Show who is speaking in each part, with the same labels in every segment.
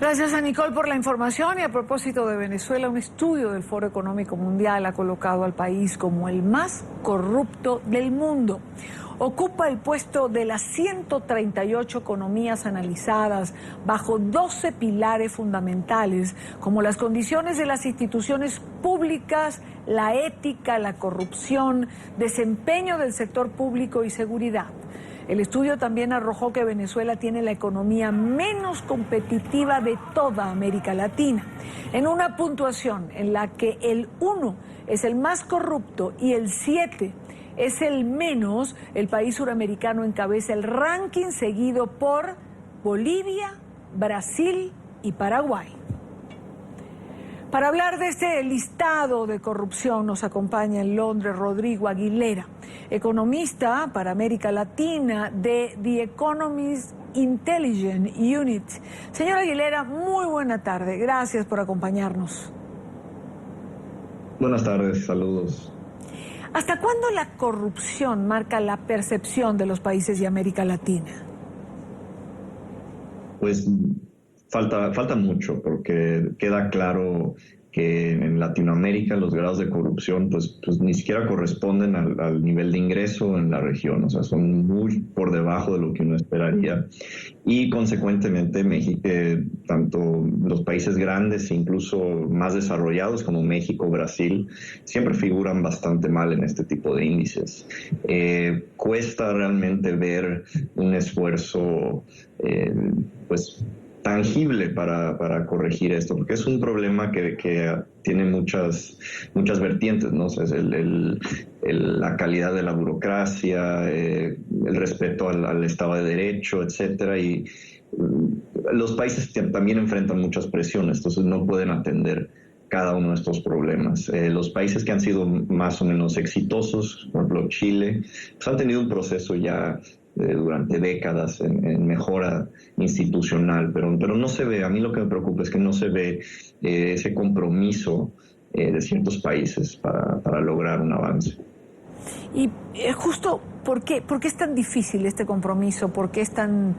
Speaker 1: Gracias a Nicole por la información. Y a propósito de Venezuela, un estudio del Foro Económico Mundial ha colocado al país como el más corrupto del mundo. Ocupa el puesto de las 138 economías analizadas bajo 12 pilares fundamentales, como las condiciones de las instituciones públicas, la ética, la corrupción, desempeño del sector público y seguridad. El estudio también arrojó que Venezuela tiene la economía menos competitiva de toda América Latina, en una puntuación en la que el 1 es el más corrupto y el 7 es el menos. El país suramericano encabeza el ranking, seguido por Bolivia, Brasil y Paraguay. Para hablar de este listado de corrupción nos acompaña en Londres Rodrigo Aguilera, economista para América Latina de The Economist Intelligence Unit. Señor Aguilera, muy buena tarde. Gracias por acompañarnos.
Speaker 2: Buenas tardes, saludos.
Speaker 1: ¿Hasta cuándo la corrupción marca la percepción de los países de América Latina?
Speaker 2: Pues falta mucho, porque queda claro que en Latinoamérica los grados de corrupción pues ni siquiera corresponden al nivel de ingreso en la región, o sea, son muy por debajo de lo que uno esperaría, y consecuentemente México, tanto los países grandes e incluso más desarrollados como México, Brasil, siempre figuran bastante mal en este tipo de índices. Cuesta realmente ver un esfuerzo pues tangible para corregir esto, porque es un problema que tiene muchas vertientes, ¿no? O sea, la calidad de la burocracia, el respeto al Estado de Derecho, etcétera, y los países también enfrentan muchas presiones, entonces no pueden atender cada uno de estos problemas. Los países que han sido más o menos exitosos, por ejemplo Chile, pues han tenido un proceso ya durante décadas en mejora institucional, pero no se ve. A mí lo que me preocupa es que no se ve ese compromiso de ciertos países para lograr un avance.
Speaker 1: Y justo, ¿por qué es tan difícil este compromiso? ¿Por qué es tan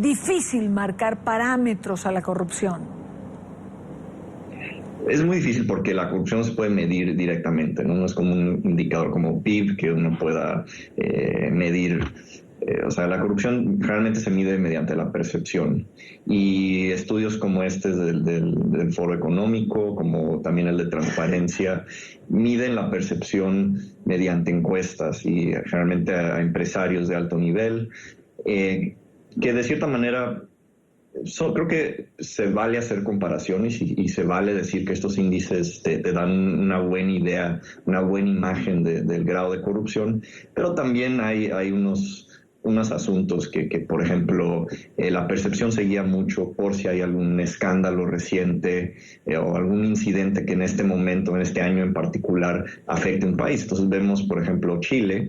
Speaker 1: difícil marcar parámetros a la corrupción?
Speaker 2: Es muy difícil porque la corrupción no se puede medir directamente, ¿no? No es como un indicador como PIB que uno pueda medir. O sea, la corrupción realmente se mide mediante la percepción. Y estudios como este del Foro Económico, como también el de Transparencia, miden la percepción mediante encuestas y realmente a empresarios de alto nivel, que de cierta manera creo que se vale hacer comparaciones y se vale decir que estos índices te dan una buena idea, una buena imagen del grado de corrupción, pero también hay unos asuntos que por ejemplo, la percepción se guía mucho por si hay algún escándalo reciente o algún incidente que en este momento, en este año en particular, afecte a un país. Entonces vemos, por ejemplo, Chile,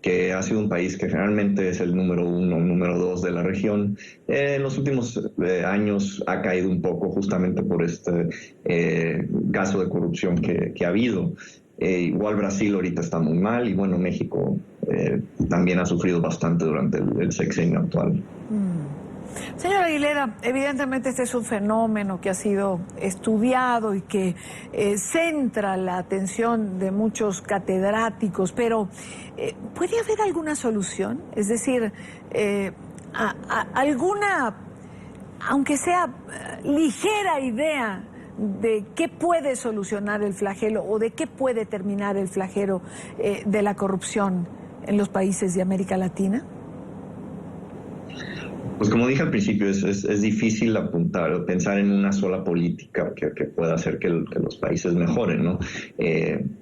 Speaker 2: que ha sido un país que generalmente es el número 1, número 2 de la región. En los últimos años ha caído un poco justamente por este caso de corrupción que ha habido. Igual Brasil ahorita está muy mal y bueno, México también ha sufrido bastante durante el sexenio actual.
Speaker 1: Señora Aguilera, evidentemente este es un fenómeno que ha sido estudiado y que centra la atención de muchos catedráticos, pero ¿puede haber alguna solución? Es decir, alguna, aunque sea ligera idea de qué puede solucionar el flagelo o de qué puede terminar el flagelo de la corrupción en los países de América Latina?
Speaker 2: Pues como dije al principio, es difícil pensar en una sola política que pueda hacer que los países mejoren, ¿no?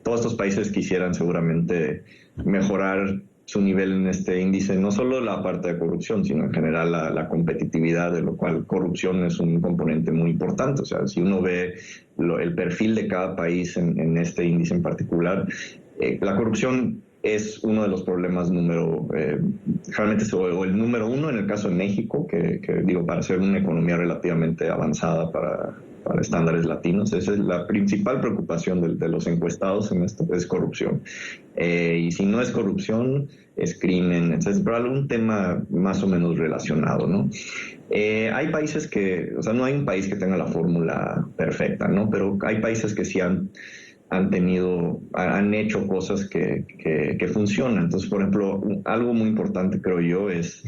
Speaker 2: Todos estos países quisieran seguramente mejorar su nivel en este índice, no solo la parte de corrupción, sino en general la competitividad, de lo cual corrupción es un componente muy importante. O sea, si uno ve el perfil de cada país en este índice en particular, la corrupción es uno de los problemas realmente o el número 1 en el caso de México, que digo, para ser una economía relativamente avanzada para estándares latinos. Esa es la principal preocupación de los encuestados en esto, es corrupción. Y si no es corrupción, es crimen, etc. Pero algún tema más o menos relacionado, ¿no? Hay países que, o sea, no hay un país que tenga la fórmula perfecta, ¿no? Pero hay países que sí han hecho cosas que funcionan. Entonces, por ejemplo, algo muy importante, creo yo, es,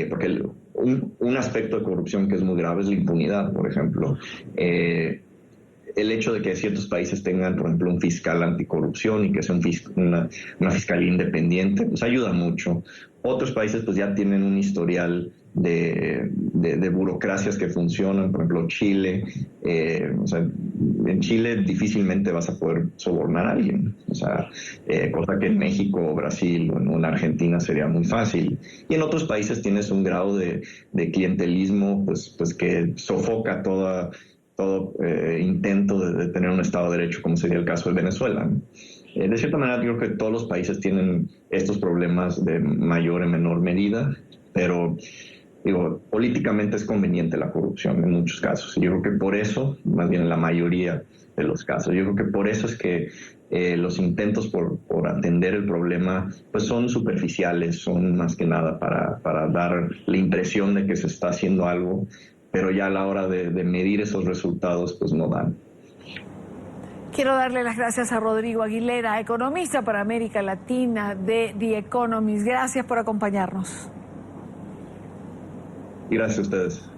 Speaker 2: porque un aspecto de corrupción que es muy grave es la impunidad, por ejemplo. El hecho de que ciertos países tengan, por ejemplo, un fiscal anticorrupción y que sea una fiscalía independiente, pues ayuda mucho. Otros países pues ya tienen un historial de burocracias que funcionan, por ejemplo Chile. O sea, en Chile difícilmente vas a poder sobornar a alguien, o sea, cosa que en México o Brasil o en Argentina sería muy fácil. Y en otros países tienes un grado de clientelismo pues que sofoca todo intento de tener un Estado de Derecho, como sería el caso de Venezuela, ¿no? De cierta manera, yo creo que todos los países tienen estos problemas de mayor o menor medida, pero digo, políticamente es conveniente la corrupción en muchos casos. Y yo creo que por eso, más bien en la mayoría de los casos, yo creo que por eso es que los intentos por atender el problema pues son superficiales, son más que nada para dar la impresión de que se está haciendo algo, pero ya a la hora de medir esos resultados pues no dan.
Speaker 1: Quiero darle las gracias a Rodrigo Aguilera, economista para América Latina de The Economist. Gracias por acompañarnos.
Speaker 2: Y gracias a ustedes.